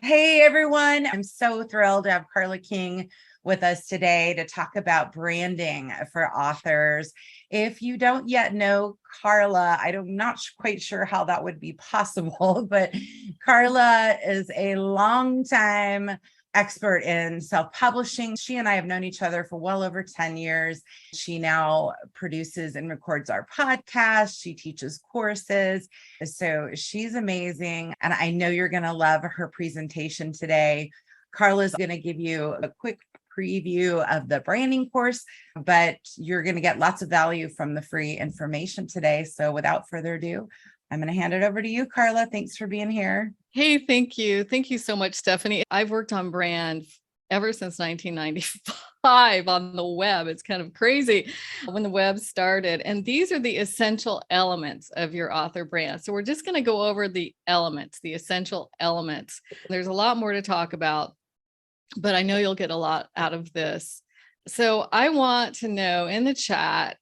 Hey everyone, I'm so thrilled to have Carla King with us today to talk about branding for authors. If you don't yet know Carla, I'm not quite sure how that would be possible, but Carla is a longtime expert in self-publishing. She and I have known each other for well over 10 years. She now produces and records our podcast. She teaches courses. So she's amazing. And I know you're going to love her presentation today. Carla's going to give you a quick preview of the branding course, but you're going to get lots of value from the free information today. So without further ado, I'm going to hand it over to you, Carla. Thanks for being here. Hey, thank you. Thank you so much, Stephanie. I've worked on brand ever since 1995 on the web. It's kind of crazy when the web started. And these are the essential elements of your author brand. So we're just going to go over the elements, the essential elements. There's a lot more to talk about, but I know you'll get a lot out of this. So I want to know in the chat,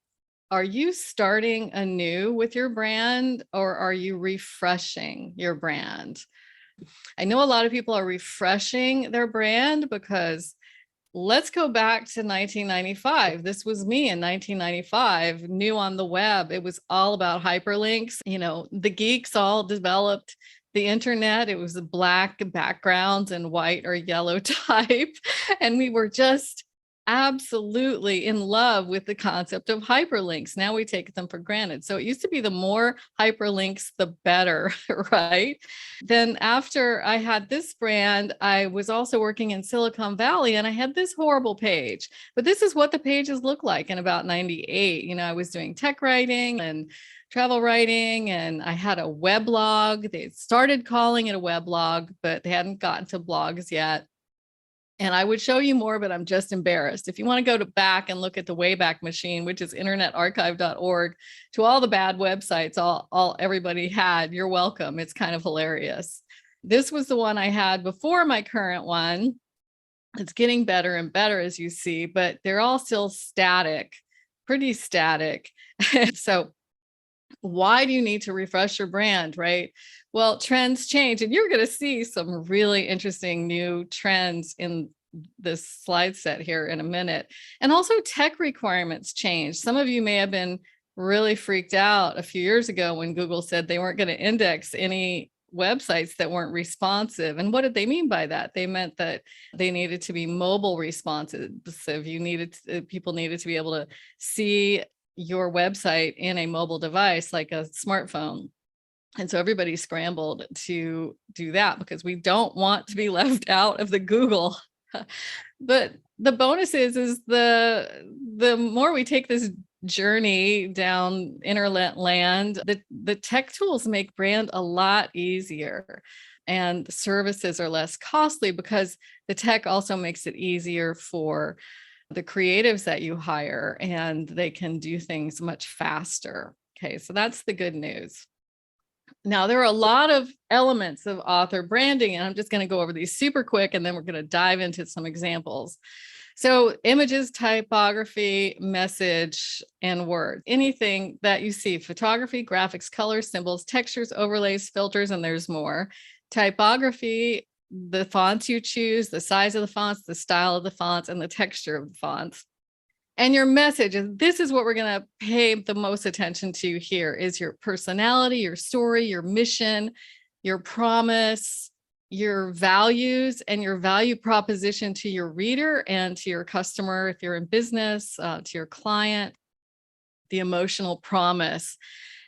are you starting anew with your brand or are you refreshing your brand? I know a lot of people are refreshing their brand because let's go back to 1995. This was me in 1995, new on the web. It was all about hyperlinks. The geeks all developed the internet. It was black backgrounds and white or yellow type. And we were just absolutely in love with the concept of hyperlinks. Now we take them for granted. So it used to be the more hyperlinks, the better, right? Then after I had this brand, I was also working in Silicon Valley and I had this horrible page. But this is what the pages look like in about 98. I was doing tech writing and travel writing, and I had a weblog. They started calling it a weblog, but they hadn't gotten to blogs yet. And I would show you more, but I'm just embarrassed. If you want to go back and look at the Wayback Machine, which is internetarchive.org, to all the bad websites all everybody had, you're welcome. It's kind of hilarious. This was the one I had before my current one. It's getting better and better, as you see, but they're all still static, pretty static. So why do you need to refresh your brand, right? Well, trends change, and you're going to see some really interesting new trends in this slide set here in a minute. And also tech requirements change. Some of you may have been really freaked out a few years ago when Google said they weren't going to index any websites that weren't responsive. And what did they mean by that? They meant that they needed to be mobile responsive. So people needed to be able to see your website in a mobile device like a smartphone. And so everybody scrambled to do that because we don't want to be left out of the Google. But the bonus is the more we take this journey down internet land, the tech tools make brand a lot easier, and the services are less costly because the tech also makes it easier for the creatives that you hire, and they can do things much faster. Okay, so that's the good news. Now, there are a lot of elements of author branding, and I'm just going to go over these super quick, and then we're going to dive into some examples. So images, typography, message, and words. Anything that you see: photography, graphics, colors, symbols, textures, overlays, filters, and there's more. Typography, the fonts you choose, the size of the fonts, the style of the fonts, and the texture of the fonts. And your message, and this is what we're going to pay the most attention to here, is your personality, your story, your mission, your promise, your values, and your value proposition to your reader and to your customer, if you're in business, to your client, the emotional promise.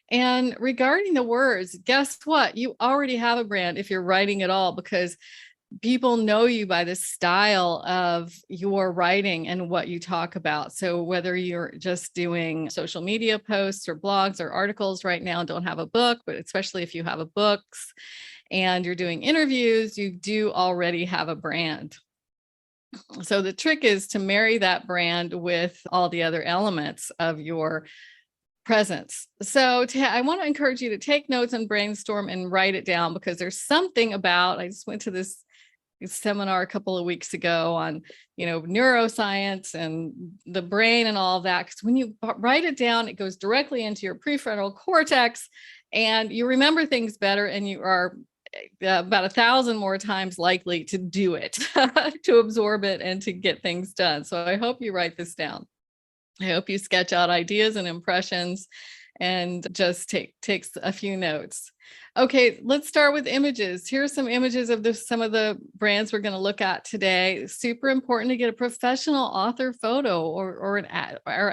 And regarding the words, guess what? You already have a brand if you're writing at all, because people know you by the style of your writing and what you talk about. So whether you're just doing social media posts or blogs or articles right now, don't have a book, but especially if you have a books and you're doing interviews, you do already have a brand. So the trick is to marry that brand with all the other elements of your presence. So I want to encourage you to take notes and brainstorm and write it down, because there's something about, I just went to this seminar a couple of weeks ago on, neuroscience and the brain and all of that. Because when you write it down, it goes directly into your prefrontal cortex and you remember things better, and you are about 1,000 more times likely to do it, to absorb it and to get things done. So I hope you write this down. I hope you sketch out ideas and impressions and just takes a few notes. Okay, let's start with images. Here's some images of some of the brands we're going to look at today. Super important to get a professional author photo or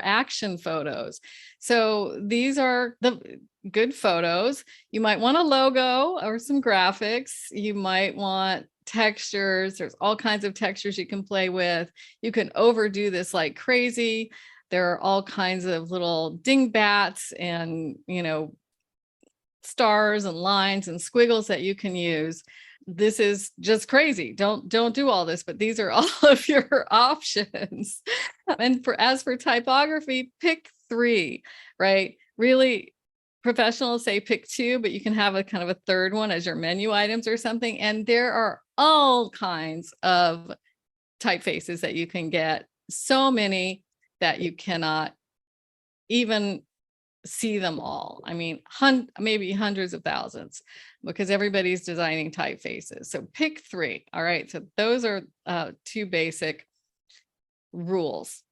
action photos. So these are the good photos. You might want a logo or some graphics. You might want textures. There's all kinds of textures you can play with. You can overdo this like crazy. There are all kinds of little dingbats and, stars and lines and squiggles that you can use. This is just crazy. Don't do all this, but these are all of your options. And as for typography, pick 3, right? Really, professionals say pick 2, but you can have a kind of a third one as your menu items or something. And there are all kinds of typefaces that you can get. So many that you cannot even see them all. I mean, maybe hundreds of thousands, because everybody's designing typefaces. So pick 3. All right. So those are 2 basic rules.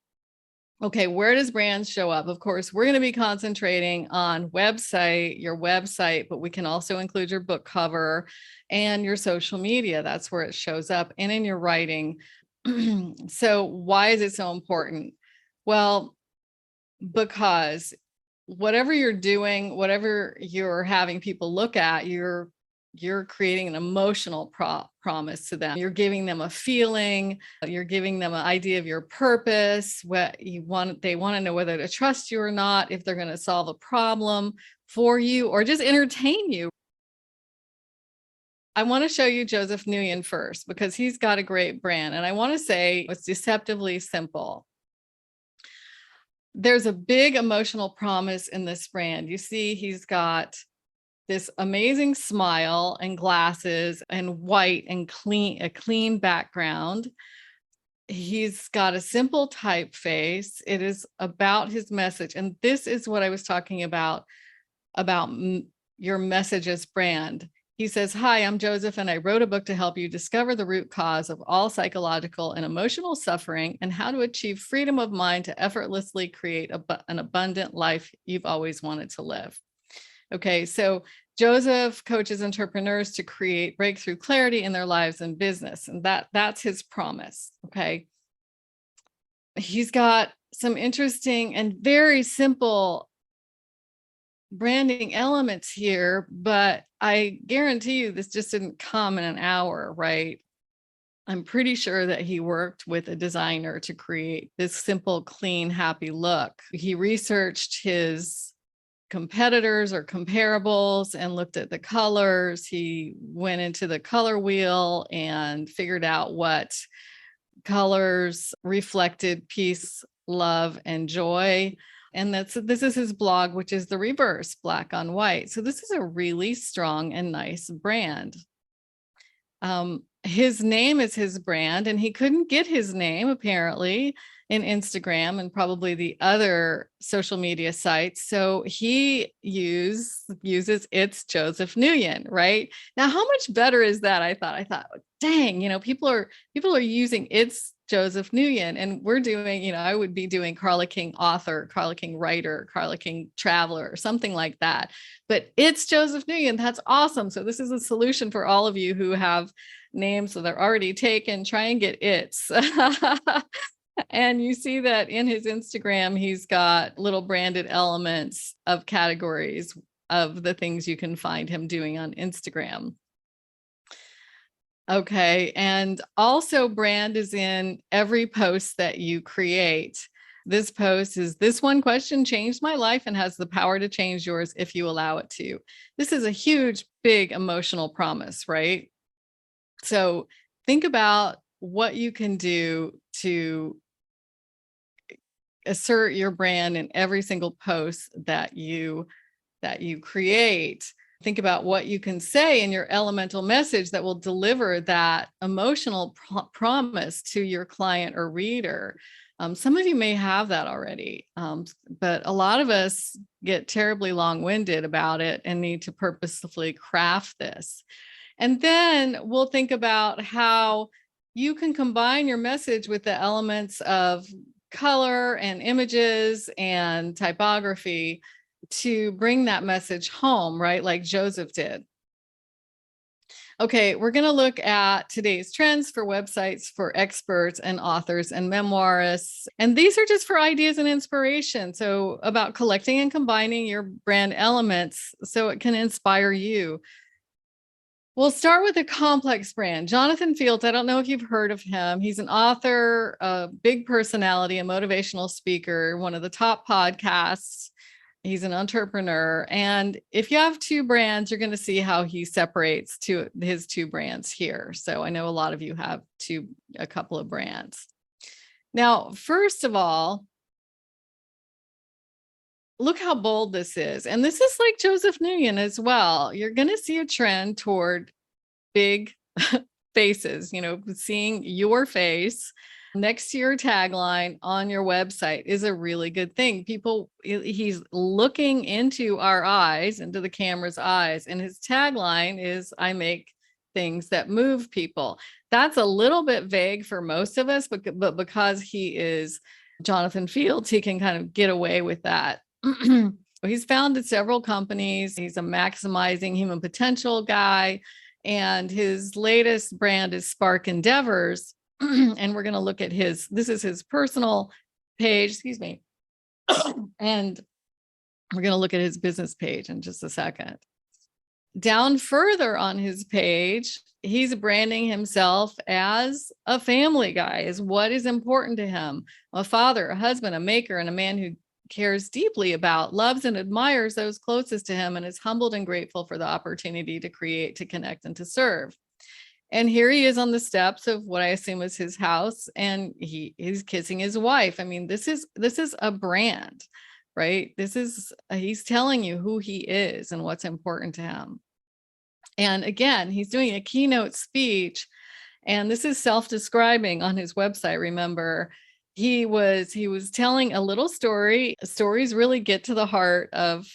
Okay, where does brands show up? Of course, we're going to be concentrating on your website, but we can also include your book cover and your social media. That's where it shows up, and in your writing. So why is it so important? Well, because whatever you're doing, whatever you're having people look at, you're creating an emotional promise to them. You're giving them a feeling, you're giving them an idea of your purpose, what you want. They want to know whether to trust you or not, if they're going to solve a problem for you or just entertain you. I want to show you Joseph Nguyen first, because he's got a great brand. And I want to say it's deceptively simple. There's a big emotional promise in this brand. You see, he's got this amazing smile and glasses and white and a clean background. He's got a simple typeface. It is about his message. And this is what I was talking about your message as brand. He says, "Hi, I'm Joseph, and I wrote a book to help you discover the root cause of all psychological and emotional suffering and how to achieve freedom of mind to effortlessly create an abundant life you've always wanted to live." Okay, so Joseph coaches entrepreneurs to create breakthrough clarity in their lives and business, and that's his promise. Okay, he's got some interesting and very simple branding elements here, but I guarantee you this just didn't come in an hour, right? I'm pretty sure that he worked with a designer to create this simple, clean, happy look. He researched his competitors or comparables and looked at the colors. He went into the color wheel and figured out what colors reflected peace, love, and joy. And this is his blog, which is the reverse, black on white. So this is a really strong and nice brand. His name is his brand, and he couldn't get his name apparently in Instagram and probably the other social media sites. So he uses It's Joseph Nguyen, right? Now, how much better is that? I thought, dang, people are using It's Joseph Nguyen, and we're doing, I would be doing Carla King author, Carla King writer, Carla King traveler, or something like that. But It's Joseph Nguyen, that's awesome. So this is a solution for all of you who have names that are already taken. Try and get It's. And you see that in his Instagram, he's got little branded elements of categories of the things you can find him doing on Instagram. Okay. And also brand is in every post that you create. This post is, "This one question changed my life and has the power to change yours if you allow it to." This is a huge, big emotional promise, right? So think about what you can do to assert your brand in every single post that you create. Think about what you can say in your elemental message that will deliver that emotional promise to your client or reader. Some of you may have that already, but a lot of us get terribly long-winded about it and need to purposefully craft this. And then we'll think about how you can combine your message with the elements of color and images and typography to bring that message home, right? Like Joseph did. Okay, we're going to look at today's trends for websites for experts and authors and memoirists. And these are just for ideas and inspiration. So, about collecting and combining your brand elements so it can inspire you. We'll start with a complex brand. Jonathan Fields, I don't know if you've heard of him. He's an author, a big personality, a motivational speaker, one of the top podcasts. He's an entrepreneur. And if you have two brands, you're going to see how he separates his two brands here. So I know a lot of you have a couple of brands. Now, first of all, look how bold this is. And this is like Joseph Nguyen as well. You're going to see a trend toward big faces, seeing your face next to your tagline on your website is a really good thing. He's looking into our eyes, into the camera's eyes, and his tagline is, I make things that move people. That's a little bit vague for most of us, but because he is Jonathan Fields, he can kind of get away with that. He's founded several companies. He's a maximizing human potential guy. And his latest brand is Spark Endeavors. And we're going to look at this is his personal page, and we're going to look at his business page in just a second. Down further on his page, he's branding himself as a family guy, as what is important to him: a father, a husband, a maker, and a man who cares deeply about, loves, and admires those closest to him, and is humbled and grateful for the opportunity to create, to connect, and to serve. And here he is on the steps of what I assume is his house, and he's kissing his wife. I mean, this is a brand, right? He's telling you who he is and what's important to him. And again, he's doing a keynote speech, and this is self-describing on his website. Remember, he was telling a little story. Stories really get to the heart of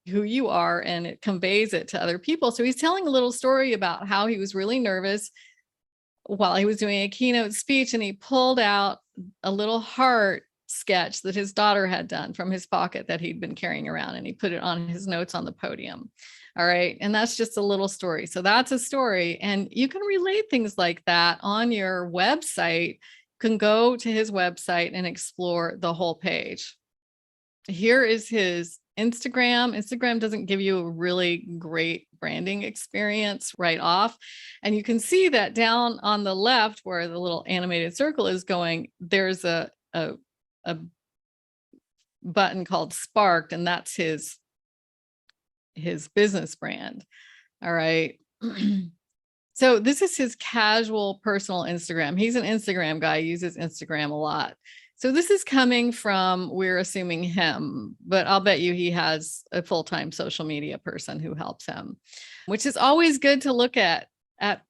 who you are, and it conveys it to other people. So he's telling a little story about how he was really nervous while he was doing a keynote speech, and he pulled out a little heart sketch that his daughter had done from his pocket that he'd been carrying around, and he put it on his notes on the podium. All right. And that's just a little story. So that's a story. And you can relate things like that on your website. You can go to his website and explore the whole page. Here is his Instagram. Instagram doesn't give you a really great branding experience right off. And you can see that down on the left where the little animated circle is going, there's a button called Sparked, and that's his business brand. All right. So this is his casual personal Instagram. He's an Instagram guy, uses Instagram a lot. So this is coming from, we're assuming him, but I'll bet you he has a full-time social media person who helps him, which is always good to look at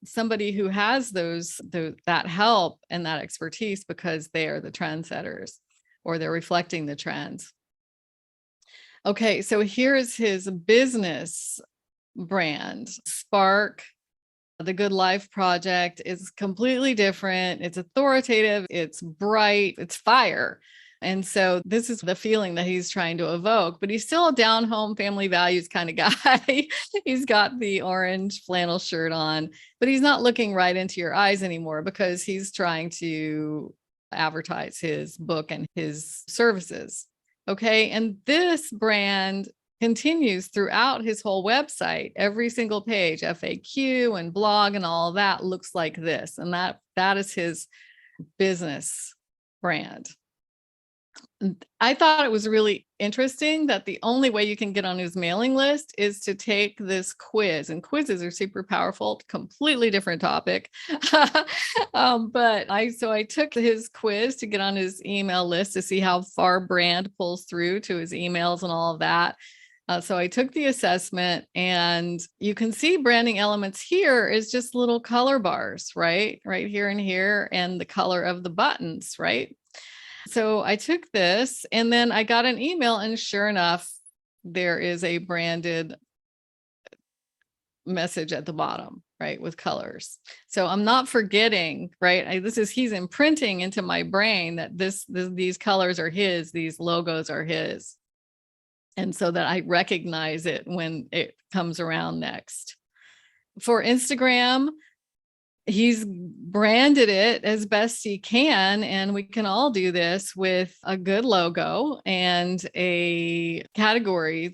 somebody who has that help and that expertise, because they are the trendsetters, or they're reflecting the trends. Okay, so here is his business brand, Spark. The Good Life Project is completely different. It's authoritative, it's bright, it's fire. And so this is the feeling that he's trying to evoke, but he's still a down home family values kind of guy. He's got the orange flannel shirt on, but he's not looking right into your eyes anymore, because he's trying to advertise his book and his services. Okay. And this brand continues throughout his whole website. Every single page, FAQ and blog and all that, looks like this. And that is his business brand. I thought it was really interesting that the only way you can get on his mailing list is to take this quiz, and quizzes are super powerful. Completely different topic. But I took his quiz to get on his email list to see how far brand pulls through to his emails and all of that. So I took the assessment, and you can see branding elements here is just little color bars, right? Right here and here, and the color of the buttons, right? So I took this, and then I got an email, and sure enough, there is a branded message at the bottom. right, with colors. So I'm not forgetting, right? He's imprinting into my brain that these colors are his, these logos are his. And so that I recognize it when it comes around next. For Instagram, he's branded it as best he can, and we can all do this with a good logo and a categories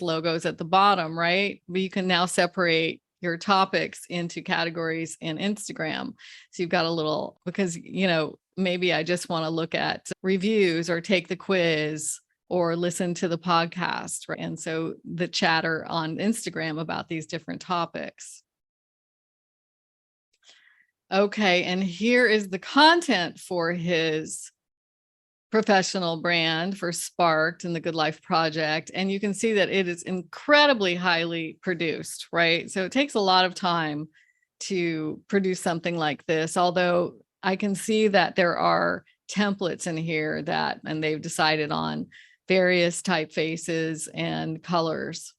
logos at the bottom, right? But you can now separate your topics into categories in Instagram. So you've got a little, because, maybe I just want to look at reviews or take the quiz or listen to the podcast, right? And so the chatter on Instagram about these different topics. Okay, and here is the content for his professional brand for Sparked and the Good Life Project. And you can see that it is incredibly highly produced, right? So it takes a lot of time to produce something like this, although I can see that there are templates in here and they've decided on various typefaces and colors.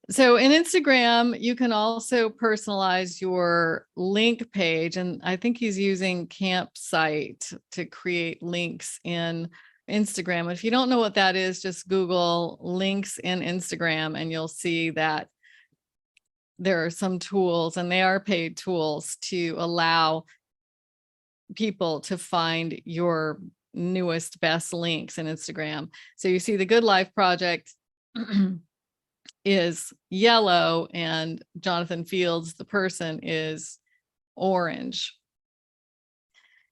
So in Instagram, you can also personalize your link page. And I think he's using Campsite to create links in Instagram. If you don't know what that is, just Google links in Instagram and you'll see that there are some tools, and they are paid tools, to allow people to find your newest, best links in Instagram. So you see the Good Life Project is yellow, and Jonathan Fields, the person, is orange.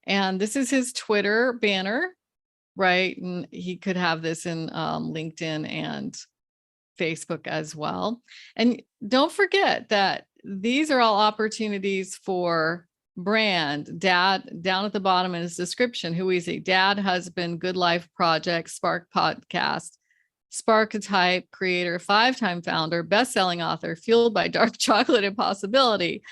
And this is his Twitter banner, right? And he could have this in LinkedIn and Facebook as well. And don't forget that these are all opportunities for brand. Dad, down at the bottom in his description, who is he? Dad, husband, Good Life Project, Spark Podcast, Sparketype creator, 5-time founder, best-selling author, fueled by dark chocolate and possibility.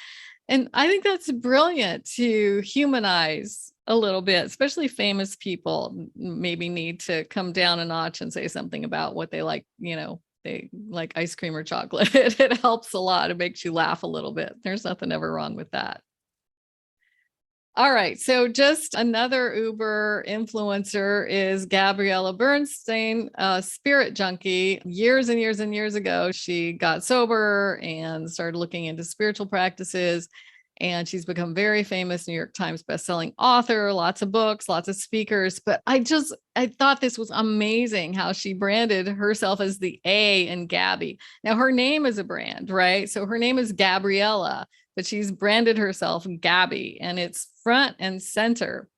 And I think that's brilliant to humanize a little bit, especially famous people maybe need to come down a notch and say something about what they like, they like ice cream or chocolate. It helps a lot. It makes you laugh a little bit. There's nothing ever wrong with that. All right. So just another Uber influencer is Gabriella Bernstein, a spirit junkie. Years and years and years ago, she got sober and started looking into spiritual practices. And she's become very famous, New York Times bestselling author, lots of books, lots of speakers. But I thought this was amazing how she branded herself as the A in Gabby. Now, her name is a brand, right? So her name is Gabriella, but she's branded herself Gabby, and it's front and center.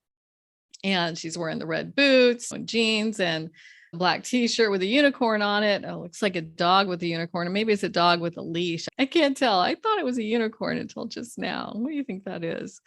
And she's wearing the red boots and jeans and a black t-shirt with a unicorn on it. Oh, it looks like a dog with a unicorn, or maybe it's a dog with a leash. I can't tell. I thought it was a unicorn until just now. What do you think that is?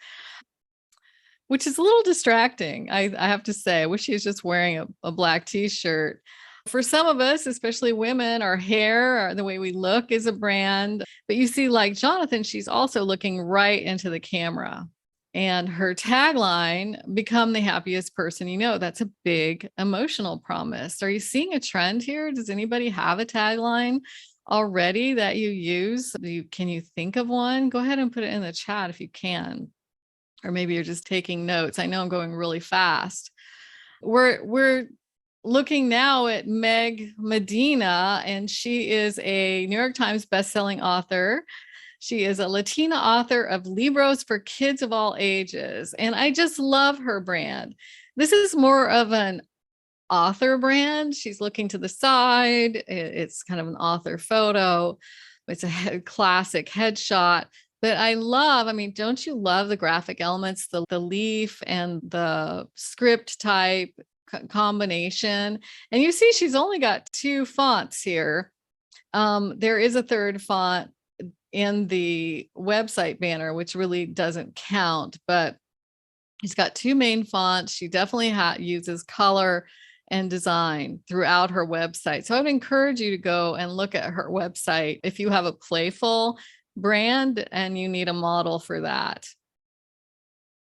Which is a little distracting, I have to say. I wish she was just wearing a black t-shirt. For some of us, especially women, our hair or the way we look is a brand. But you see, like Jonathan, she's also looking right into the camera. And her tagline, become the happiest person you know. That's a big emotional promise. Are you seeing a trend here? Does anybody have a tagline already that you use? Can you think of one? Go ahead and put it in the chat if you can. Or maybe you're just taking notes. I know I'm going really fast. We're looking now at Meg Medina, and she is a New York Times bestselling author. She is a Latina author of Libros for kids of all ages. And I just love her brand. This is more of an author brand. She's looking to the side. It's kind of an author photo. It's a classic headshot. But don't you love the graphic elements, the leaf and the script type combination? And you see she's only got 2 fonts here. There is a third font in the website banner, which really doesn't count, but she's got 2 main fonts. She definitely uses color and design throughout her website. So I would encourage you to go and look at her website if you have a playful brand and you need a model for that.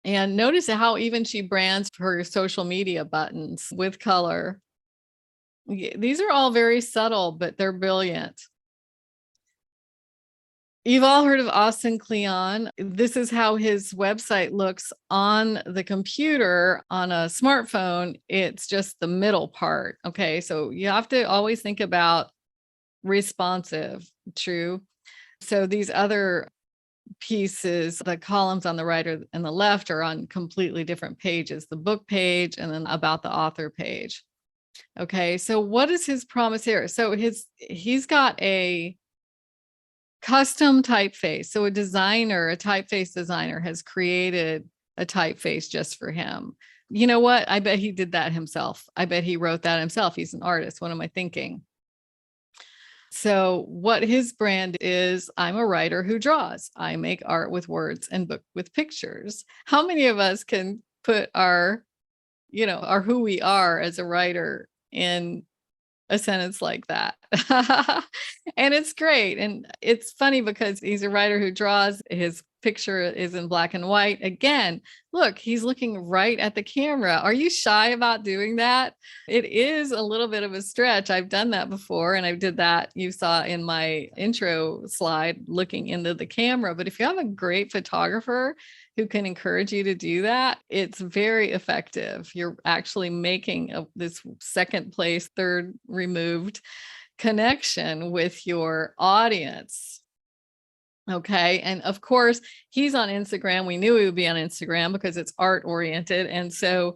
And notice how even she brands her social media buttons with color. These are all very subtle, but they're brilliant. You've all heard of Austin Kleon. This is how his website looks on the computer. On a smartphone, it's just the middle part. Okay. So you have to always think about responsive, true. So these other pieces, the columns on the right and the left are on completely different pages, the book page and then about the author page. Okay. So what is his promise here? So he's got a custom typeface. So a typeface designer has created a typeface just for him. You know what? I bet he did that himself. I bet he wrote that himself. He's an artist. What am I thinking? So what his brand is, I'm a writer who draws. I make art with words and book with pictures. How many of us can put our who we are as a writer in a sentence like that? And it's great. And it's funny because he's a writer who draws. His picture is in black and white. Again, look, he's looking right at the camera. Are you shy about doing that? It is a little bit of a stretch. I've done that before, and I did that. You saw in my intro slide looking into the camera. But if you have a great photographer who can encourage you to do that, it's very effective. You're actually making this second place, third removed connection with your audience. Okay. And of course, he's on Instagram. We knew he would be on Instagram because it's art oriented. And so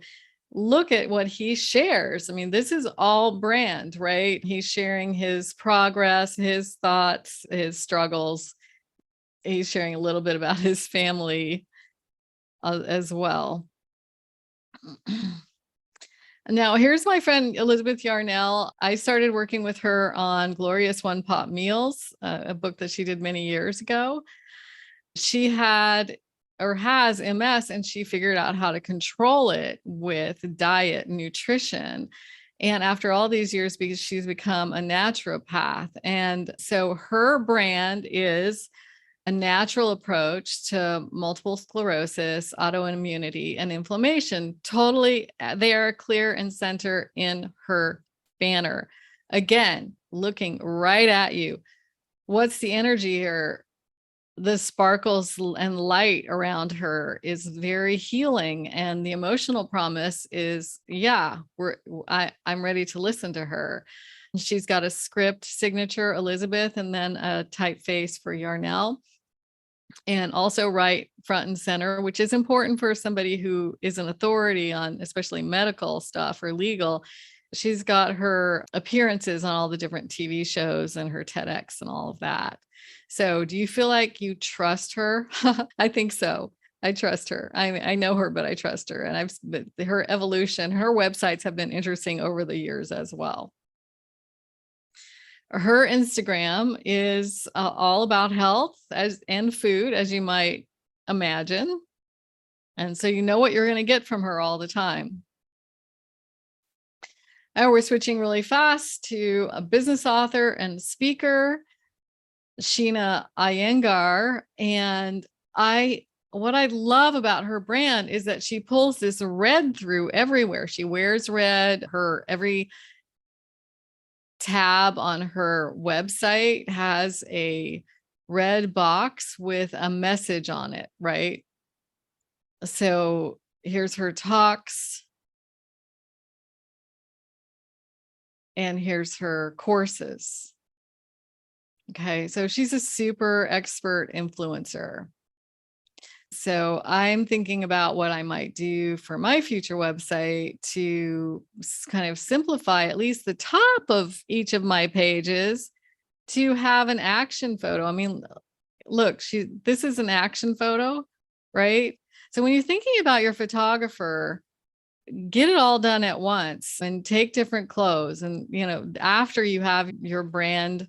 look at what he shares. I mean, this is all brand, right? He's sharing his progress, his thoughts, his struggles. He's sharing a little bit about his family as well. Now, here's my friend Elizabeth Yarnell. I started working with her on Glorious One Pot Meals, a book that she did many years ago. She had or has MS, and she figured out how to control it with diet and nutrition. And after all these years, because she's become a naturopath. And so her brand is a natural approach to multiple sclerosis, autoimmunity, and inflammation. Totally, they are clear and center in her banner. Again, looking right at you. What's the energy here? The sparkles and light around her is very healing, and the emotional promise is, yeah, I'm ready to listen to her. She's got a script signature, Elizabeth, and then a typeface for Yarnell. And also right front and center, which is important for somebody who is an authority on especially medical stuff or legal. She's got her appearances on all the different TV shows and her TEDx and all of that. So do you feel like you trust her? I think so. I trust her. I know her, but I trust her. And her evolution, her websites have been interesting over the years as well. Her Instagram is all about health and food, as you might imagine. And so you know what you're going to get from her all the time. And we're switching really fast to a business author and speaker, Sheena Iyengar. And what I love about her brand is that she pulls this red through everywhere. She wears red. Every tab on her website has a red box with a message on it, right? So here's her talks. And here's her courses. Okay, so she's a super expert influencer. So I'm thinking about what I might do for my future website to kind of simplify at least the top of each of my pages to have an action photo. I mean, look, this is an action photo, right? So when you're thinking about your photographer, get it all done at once and take different clothes. And, after you have your brand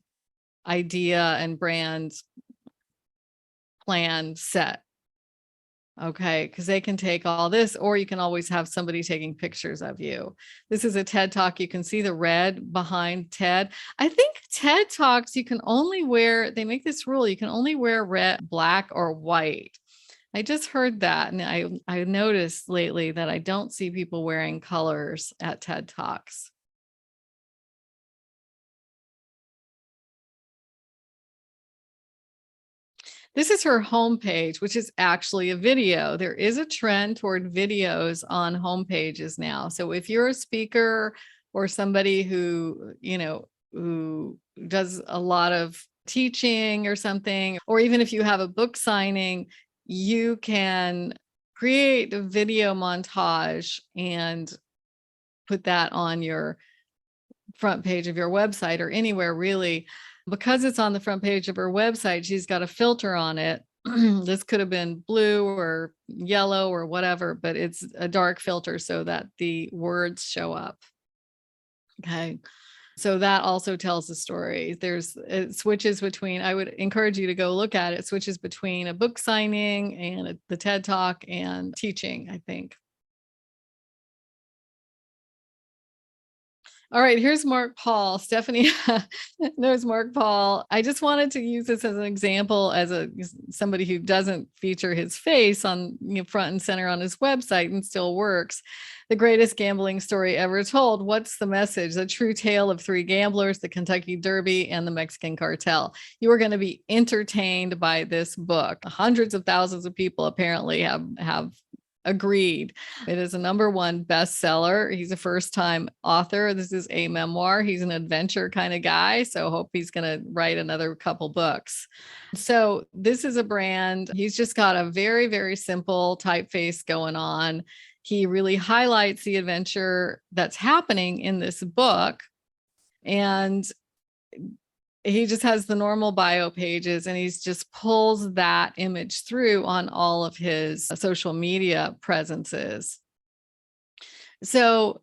idea and brand plan set. Okay, because they can take all this, or you can always have somebody taking pictures of you. This is a TED Talk. You can see the red behind TED. I think TED Talks, you can only wear, they make this rule, you can only wear red, black, or white. I just heard that. And I noticed lately that I don't see people wearing colors at TED Talks. This is her homepage, which is actually a video. There is a trend toward videos on homepages now. So if you're a speaker or somebody who does a lot of teaching or something, or even if you have a book signing, you can create a video montage and put that on your front page of your website or anywhere really. Because it's on the front page of her website, she's got a filter on it. This could have been blue or yellow or whatever, but it's a dark filter so that the words show up. Okay. So that also tells the story. It switches between, I would encourage you to go look at it, switches between a book signing and the TED Talk and teaching, I think. All right, here's Mark Paul. Stephanie knows Mark Paul. I just wanted to use this as an example as somebody who doesn't feature his face on front and center on his website and still works. The greatest gambling story ever told. What's the message? The true tale of three gamblers, the Kentucky Derby, and the Mexican cartel. You are going to be entertained by this book. Hundreds of thousands of people apparently have agreed. It is a #1 bestseller. He's a first-time author. This is a memoir. He's an adventure kind of guy. So hope he's going to write another couple books. So this is a brand. He's just got a very, very simple typeface going on. He really highlights the adventure that's happening in this book. And he just has the normal bio pages and he's just pulls that image through on all of his social media presences. So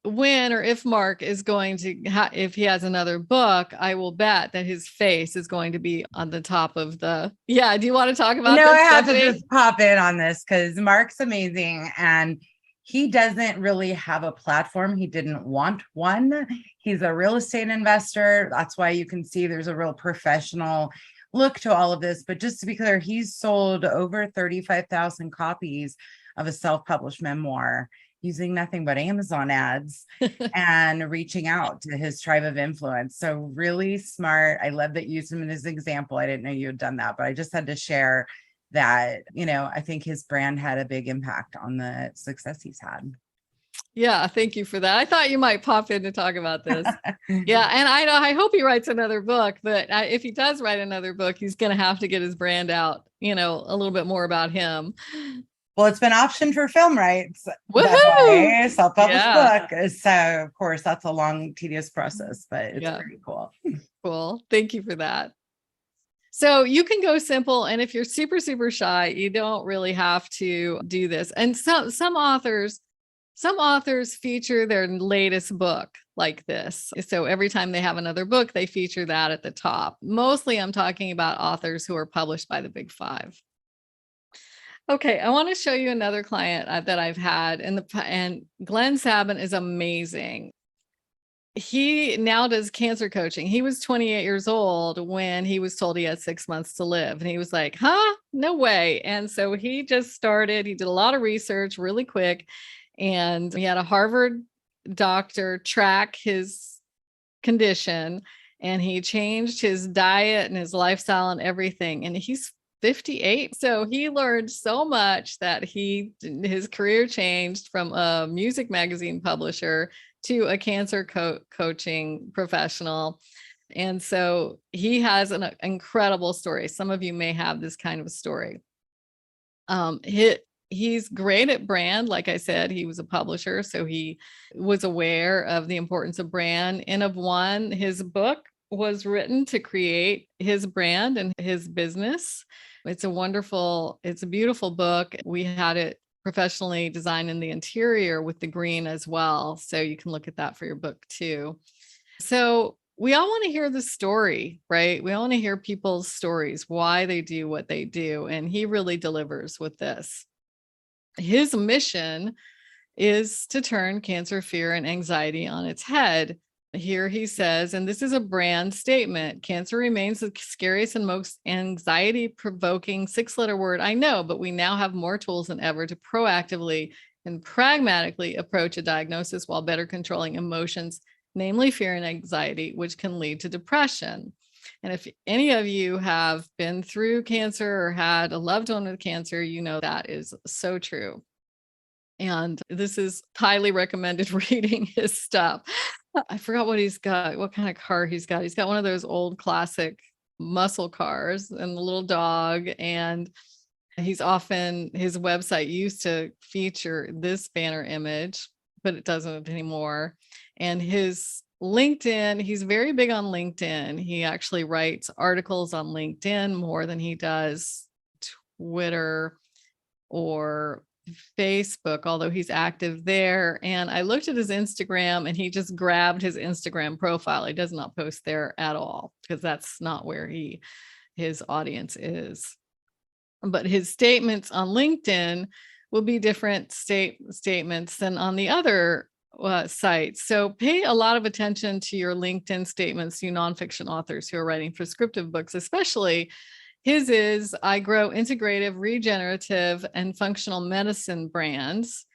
when or if Mark is going to, if he has another book, I will bet that his face is going to be on the top of the, yeah. Do you want to talk about this, I have Stephanie? to just pop in on this because Mark's amazing and he doesn't really have a platform. He didn't want one. He's a real estate investor. That's why you can see there's a real professional look to all of this. But just to be clear, he's sold over 35,000 copies of a self-published memoir using nothing but Amazon ads and reaching out to his tribe of influence. So really smart. I love that you used him as an example. I didn't know you had done that, but I just had to share that, I think his brand had a big impact on the success he's had. Yeah, thank you for that. I thought you might pop in to talk about this. Yeah, and I hope he writes another book, but if he does write another book, he's going to have to get his brand out, a little bit more about him. Well, it's been optioned for film rights. Woohoo! Self-published book. So, of course, that's a long, tedious process, but it's pretty cool. Cool. Thank you for that. So you can go simple. And if you're super, super shy, you don't really have to do this. And some authors feature their latest book like this. So every time they have another book, they feature that at the top. Mostly I'm talking about authors who are published by the Big Five. Okay, I want to show you another client that I've had, and Glenn Sabin is amazing. He now does cancer coaching. He was 28 years old when he was told he had 6 months to live. And he was like, no way. And so he just started, he did a lot of research really quick. And he had a Harvard doctor track his condition. And he changed his diet and his lifestyle and everything. And he's 58. So he learned so much that his career changed from a music magazine publisher to a cancer coaching professional. And so he has an incredible story. Some of you may have this kind of story. He's great at brand. Like I said, he was a publisher, so he was aware of the importance of brand. N of One, his book was written to create his brand and his business. It's a beautiful book. We had it professionally designed in the interior with the green as well. So you can look at that for your book too. So we all want to hear the story, right? We all want to hear people's stories, why they do what they do. And he really delivers with this. His mission is to turn cancer, fear, and anxiety on its head. Here he says, and this is a brand statement, cancer remains the scariest and most anxiety-provoking 6-letter word I know, but we now have more tools than ever to proactively and pragmatically approach a diagnosis while better controlling emotions, namely fear and anxiety, which can lead to depression. And if any of you have been through cancer or had a loved one with cancer, you know that is so true. And this is highly recommended reading his stuff. I forgot what he's got, what kind of car he's got. He's got one of those old classic muscle cars and the little dog. And his website used to feature this banner image, but it doesn't anymore. And his LinkedIn, he's very big on LinkedIn. He actually writes articles on LinkedIn more than he does Twitter or Facebook, although he's active there. And I looked at his Instagram and he just grabbed his Instagram profile. He does not post there at all because that's not where his audience is. But his statements on LinkedIn will be different statements than on the other sites. So pay a lot of attention to your LinkedIn statements, you nonfiction authors who are writing prescriptive books, especially. His is, I grow integrative, regenerative, and functional medicine brands,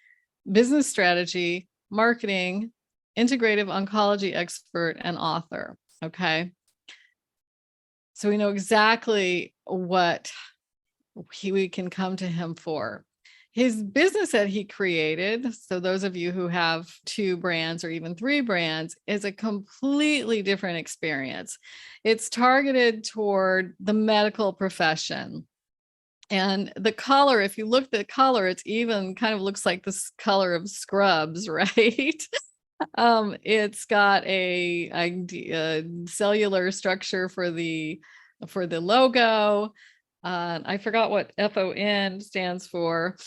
business strategy, marketing, integrative oncology expert, and author. Okay. So we know exactly what we can come to him for. His business that he created, so those of you who have 2 brands or even 3 brands, is a completely different experience. It's targeted toward the medical profession. And the color, if you look at the color, it's even kind of looks like this color of Scrubs, right? It's got a cellular structure for the logo. I forgot what FON stands for,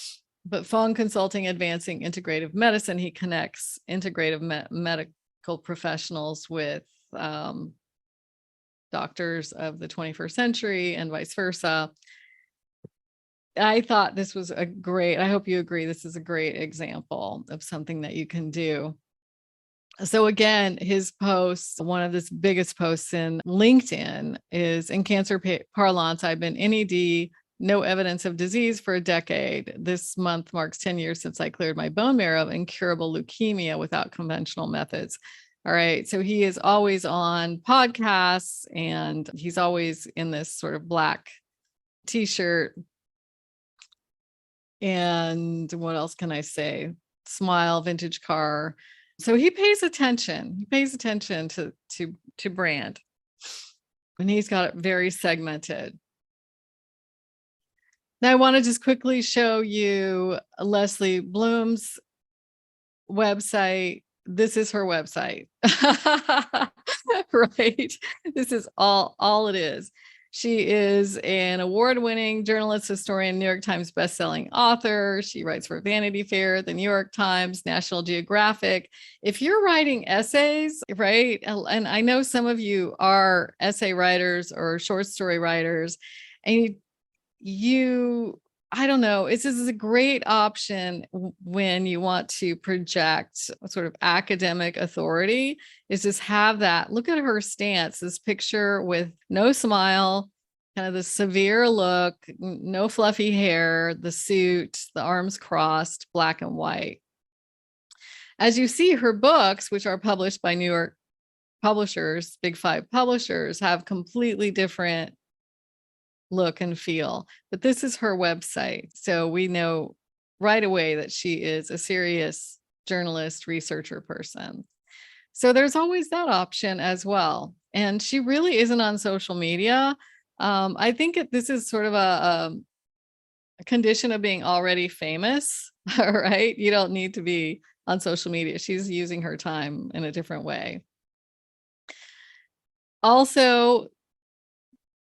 but Fong Consulting Advancing Integrative Medicine. He connects integrative medical professionals with doctors of the 21st century and vice versa. I thought this was I hope you agree, this is a great example of something that you can do. So again, his posts, one of his biggest posts in LinkedIn is, in cancer parlance, I've been NED, no evidence of disease for a decade. This month marks 10 years since I cleared my bone marrow of incurable leukemia without conventional methods. All right. So he is always on podcasts and he's always in this sort of black t-shirt. And what else can I say? Smile, vintage car. So he pays attention. He pays attention to brand, and he's got it very segmented. Now I want to just quickly show you Leslie Bloom's website. This is her website, right? This is all it is. She is an award-winning journalist, historian, New York Times bestselling author. She writes for Vanity Fair, the New York Times, National Geographic. If you're writing essays, right, and I know some of you are essay writers or short story writers, and I don't know, this is a great option when you want to project a sort of academic authority, is just have that. Look at her stance, this picture with no smile, kind of the severe look, no fluffy hair, the suit, the arms crossed, black and white. As you see, her books, which are published by New York publishers, Big 5 publishers, have completely different look and feel, but this is her website. So we know right away that she is a serious journalist, researcher person. So there's always that option as well. And she really isn't on social media. I think this is sort of a condition of being already famous, right? You don't need to be on social media. She's using her time in a different way. Also,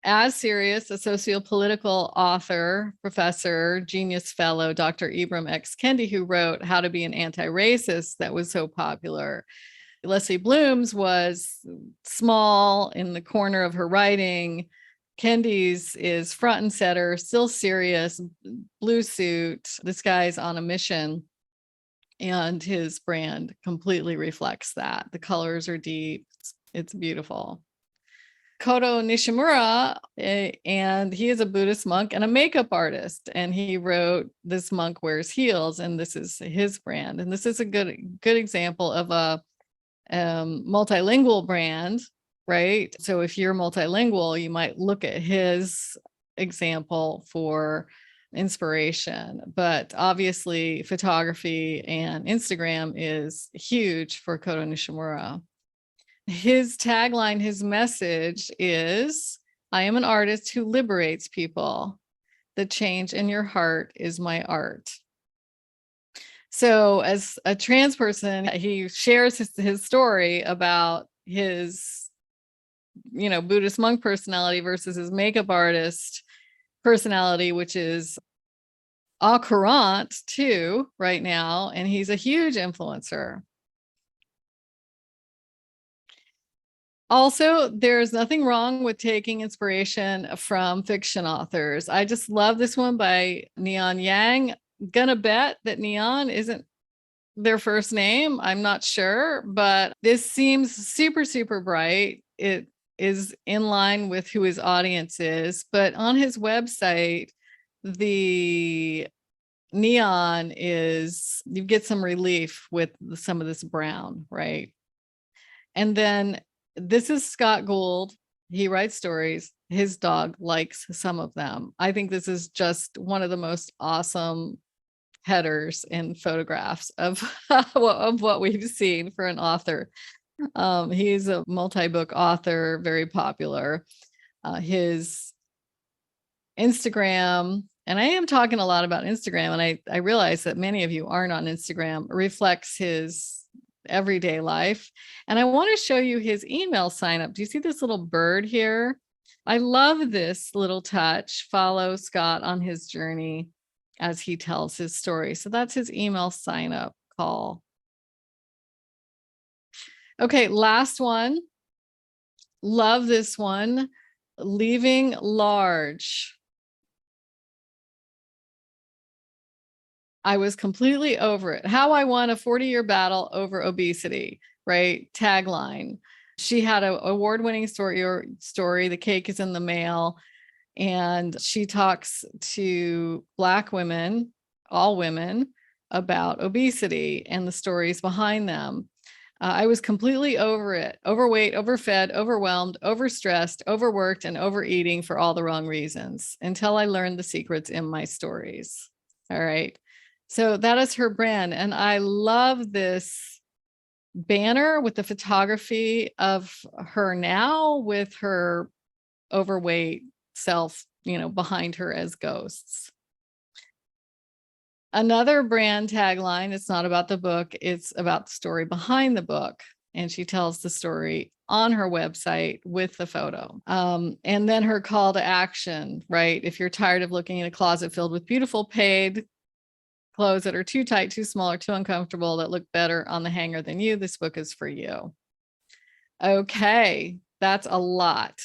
as serious, a sociopolitical author, professor, genius fellow, Dr. Ibram X. Kendi, who wrote How to Be an Anti-Racist, that was so popular. Leslie Bloom's was small in the corner of her writing. Kendi's is front and center, still serious, blue suit. This guy's on a mission, and his brand completely reflects that. The colors are deep. It's beautiful. Kodo Nishimura, and he is a Buddhist monk and a makeup artist. And he wrote This Monk Wears Heels, and this is his brand. And this is a good example of a multilingual brand right? So if you're multilingual, you might look at his example for inspiration. But obviously, photography and Instagram is huge for Koto Nishimura. His tagline, his message is, I am an artist who liberates people. The change in your heart is my art. So as a trans person, he shares his story about his, Buddhist monk personality versus his makeup artist personality, which is au courant too right now. And he's a huge influencer. Also, there's nothing wrong with taking inspiration from fiction authors. I just love this one by Neon Yang. Gonna bet that Neon isn't their first name. I'm not sure, but this seems super, super bright. It is in line with who his audience is. But on his website, the neon is, you get some relief with some of this brown, right? And then this is Scott Gould. He writes stories. His dog likes some of them. I think this is just one of the most awesome headers and photographs of, of what we've seen for an author. He's a multi-book author, very popular. His Instagram, and I am talking a lot about Instagram, and I realize that many of you aren't on Instagram, reflects his everyday life. And I want to show you his email sign up. Do you see this little bird here? I love this little touch. Follow Scott on his journey as he tells his story. So that's his email sign up call. Okay, last one. Love this one. Leaving large. I was completely over it. How I won a 40-year battle over obesity, right? Tagline. She had an award-winning story, The Cake is in the Mail. And she talks to Black women, all women, about obesity and the stories behind them. I was completely over it. Overweight, overfed, overwhelmed, overstressed, overworked, and overeating for all the wrong reasons until I learned the secrets in my stories. All right. So that is her brand. And I love this banner with the photography of her now with her overweight self, behind her as ghosts. Another brand tagline, it's not about the book, it's about the story behind the book. And she tells the story on her website with the photo. And then her call to action, right? If you're tired of looking in a closet filled with beautiful paid clothes that are too tight, too small, or too uncomfortable, that look better on the hanger than you, this book is for you. Okay, that's a lot.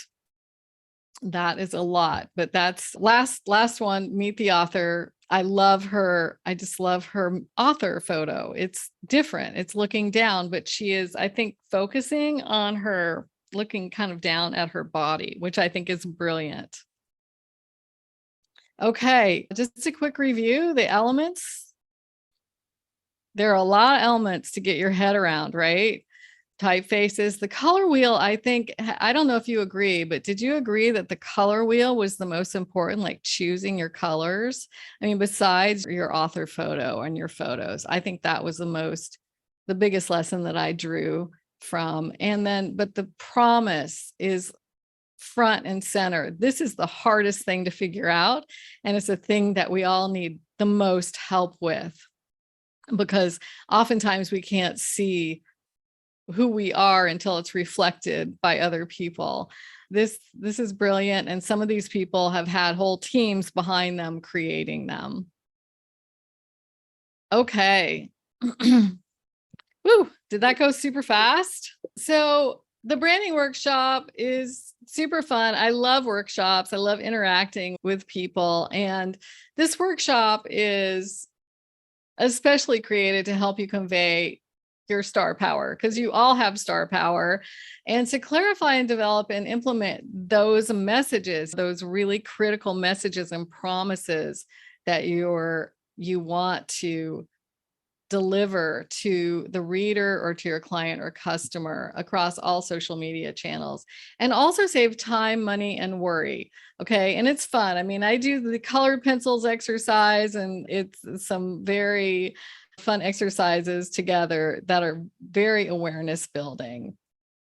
That is a lot, but that's last one, meet the author. I love her. I just love her author photo. It's different. It's looking down, but she is, I think, focusing on her, looking kind of down at her body, which I think is brilliant. Okay, just a quick review, the elements. There are a lot of elements to get your head around, right? Typefaces, the color wheel, I think, I don't know if you agree, but did you agree that the color wheel was the most important, like choosing your colors? I mean, besides your author photo and your photos, I think that was the biggest lesson that I drew from. And then, but the promise is front and center. This is the hardest thing to figure out. And it's a thing that we all need the most help with, because oftentimes we can't see who we are until it's reflected by other people. This is brilliant. And some of these people have had whole teams behind them creating them. Okay. Woo, did that go super fast? So the branding workshop is super fun. I love workshops. I love interacting with people. And this workshop is especially created to help you convey your star power, because you all have star power, and to clarify and develop and implement those messages, those really critical messages and promises that you want to deliver to the reader or to your client or customer across all social media channels, and also save time, money, and worry. Okay. And it's fun. I mean, I do the colored pencils exercise, and it's some very fun exercises together that are very awareness building.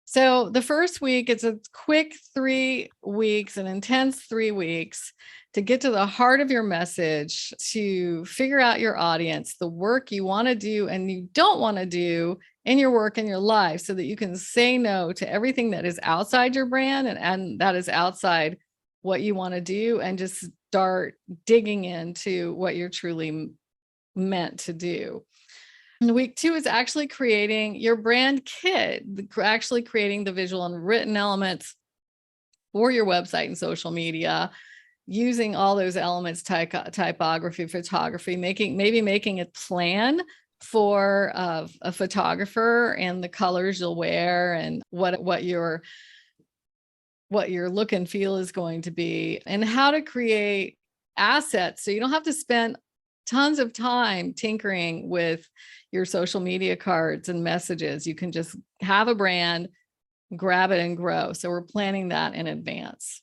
So the first week, it's a quick 3 weeks, an intense 3 weeks to get to the heart of your message, to figure out your audience, the work you want to do and you don't want to do in your work and your life, so that you can say no to everything that is outside your brand and that is outside what you want to do, and just start digging into what you're truly meant to do. And week 2 is actually creating your brand kit, actually creating the visual and written elements for your website and social media, using all those elements, typography, photography, making a plan for a photographer and the colors you'll wear and what your look and feel is going to be, and how to create assets so you don't have to spend tons of time tinkering with your social media cards and messages. You can just have a brand, grab it, and grow. So we're planning that in advance.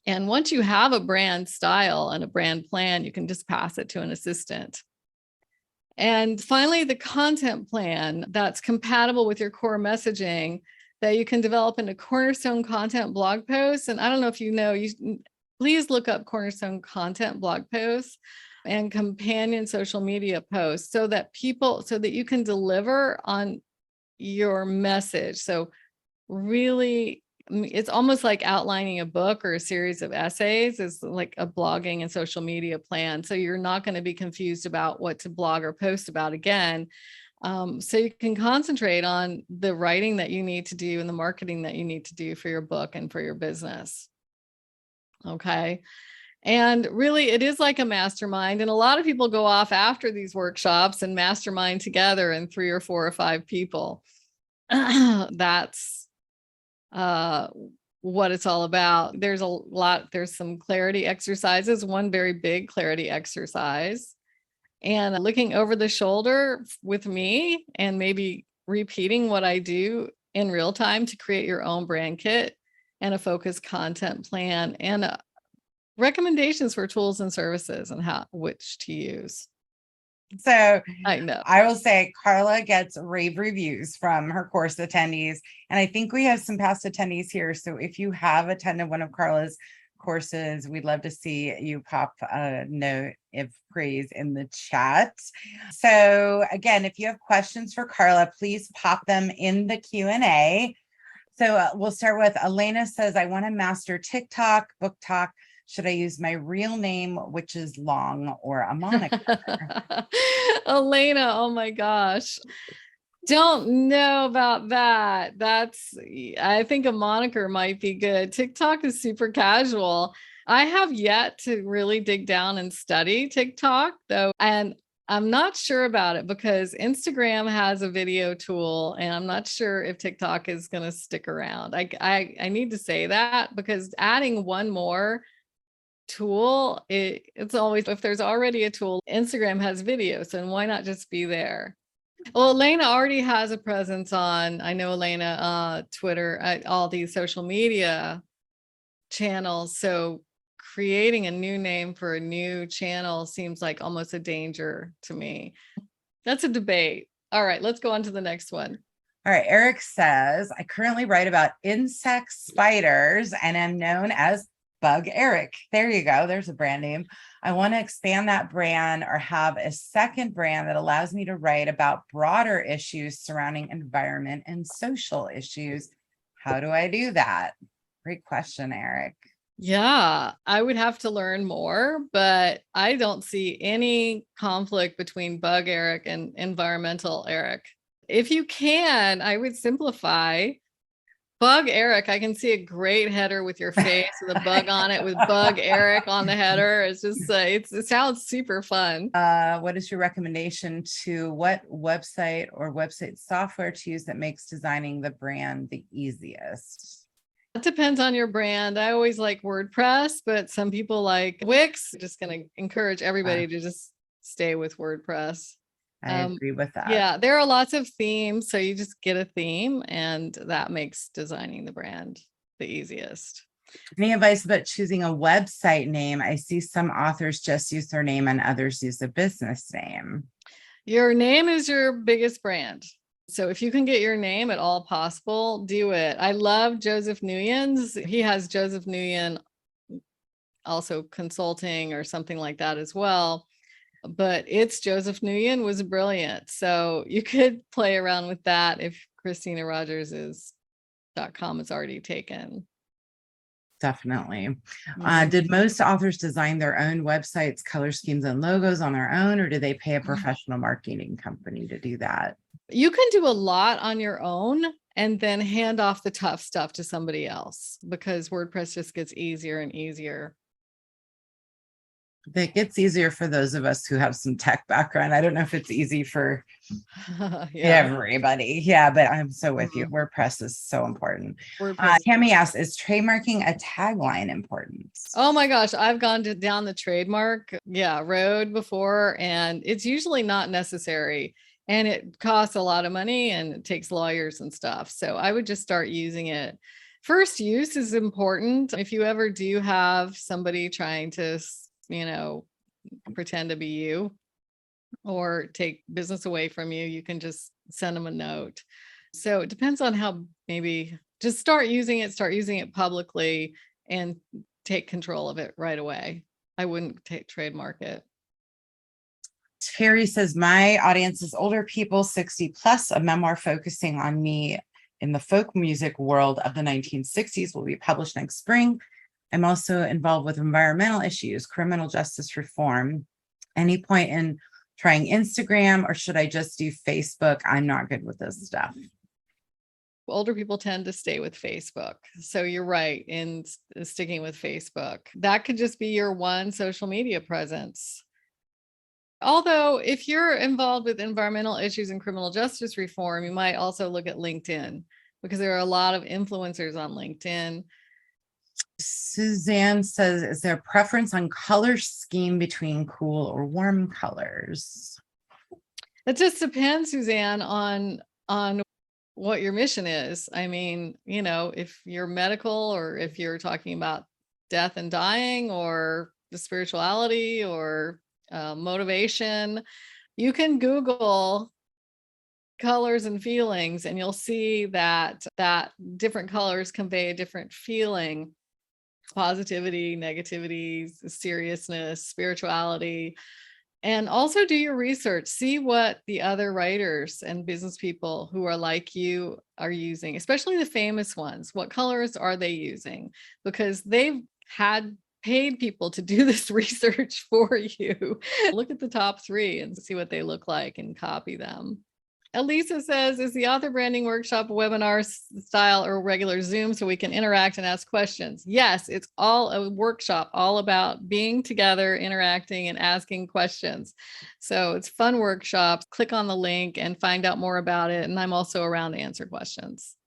And once you have a brand style and a brand plan, you can just pass it to an assistant. And finally, the content plan that's compatible with your core messaging that you can develop into cornerstone content blog posts. And I don't know if you know, please look up cornerstone content blog posts and companion social media posts, so that you can deliver on your message. So really, it's almost like outlining a book or a series of essays. Is like a blogging and social media plan. So you're not going to be confused about what to blog or post about again. So you can concentrate on the writing that you need to do and the marketing that you need to do for your book and for your business. Okay. And really, it is like a mastermind. And a lot of people go off after these workshops and mastermind together in 3 or 4 or 5 people. That's what it's all about. There's some clarity exercises, one very big clarity exercise, and looking over the shoulder with me and maybe repeating what I do in real time to create your own brand kit and a focused content plan and recommendations for tools and services and which to use. So I know. I will say Carla gets rave reviews from her course attendees. And I think we have some past attendees here. So if you have attended one of Carla's courses, we'd love to see you pop a note of praise in the chat. So again, if you have questions for Carla, please pop them in the Q&A. So we'll start with Elena says, I want to master TikTok, book talk. Should I use my real name, which is long, or a moniker? Elena, oh my gosh. Don't know about that. I think a moniker might be good. TikTok is super casual. I have yet to really dig down and study TikTok though. And I'm not sure about it because Instagram has a video tool and I'm not sure if TikTok is going to stick around. I need to say that because adding one more tool, it's always, if there's already a tool, Instagram has videos, and why not just be there? Well, Elena already has a presence on, I know Elena, Twitter, all these social media channels. So creating a new name for a new channel seems like almost a danger to me. That's a debate. All right, let's go on to the next one. All right, Eric says, I currently write about insect spiders and am known as Bug Eric. There you go. There's a brand name. I want to expand that brand or have a second brand that allows me to write about broader issues surrounding environment and social issues. How do I do that? Great question, Eric. Yeah, I would have to learn more, but I don't see any conflict between Bug Eric and Environmental Eric. If you can, I would simplify. Bug Eric, I can see a great header with your face with a bug on it with Bug Eric on the header. It's just, it sounds super fun. What is your recommendation to what website or website software to use that makes designing the brand the easiest? It depends on your brand. I always like WordPress, but some people like Wix. I'm just going to encourage everybody to just stay with WordPress. I agree with that. Yeah, there are lots of themes. So you just get a theme and that makes designing the brand the easiest. Any advice about choosing a website name? I see some authors just use their name and others use a business name. Your name is your biggest brand. So if you can get your name at all possible, do it. I love Joseph Nguyen's. He has Joseph Nguyen also consulting or something like that as well. But it's Joseph Nguyen was brilliant. So you could play around with that if ChristinaRogers.com is already taken. Definitely. Did most authors design their own websites, color schemes, and logos on their own, or do they pay a professional marketing company to do that? You can do a lot on your own and then hand off the tough stuff to somebody else because WordPress just gets easier and easier. It gets easier for those of us who have some tech background. I don't know if it's easy for everybody. Yeah, but I'm so with you. WordPress is so important. Tammy asks, is trademarking a tagline important? Oh my gosh, I've gone down the trademark road before, and it's usually not necessary. And it costs a lot of money and it takes lawyers and stuff. So I would just start using it. First use is important. If you ever do have somebody trying to pretend to be you or take business away from you, you can just send them a note. So it depends on how, maybe just start using it publicly and take control of it right away. I wouldn't trademark it. Terry says, my audience is older people, 60 plus. A memoir focusing on me in the folk music world of the 1960s will be published next spring. I'm also involved with environmental issues, criminal justice reform. Any point in trying Instagram, or should I just do Facebook? I'm not good with this stuff. Older people tend to stay with Facebook. So you're right in sticking with Facebook. That could just be your one social media presence. Although if you're involved with environmental issues and criminal justice reform, you might also look at LinkedIn because there are a lot of influencers on LinkedIn. Suzanne says, is there a preference on color scheme between cool or warm colors? It just depends, Suzanne, on what your mission is. I mean, if you're medical or if you're talking about death and dying or the spirituality or motivation, you can Google colors and feelings and you'll see that different colors convey a different feeling. Positivity, negativity, seriousness, spirituality. And also do your research, see what the other writers and business people who are like you are using, especially the famous ones. What colors are they using? Because they've paid people to do this research for you. Look at the top 3 and see what they look like and copy them. Elisa says, is the author branding workshop a webinar style or regular Zoom so we can interact and ask questions? Yes, it's all a workshop, all about being together, interacting and asking questions. So it's fun workshop. Click on the link and find out more about it. And I'm also around to answer questions.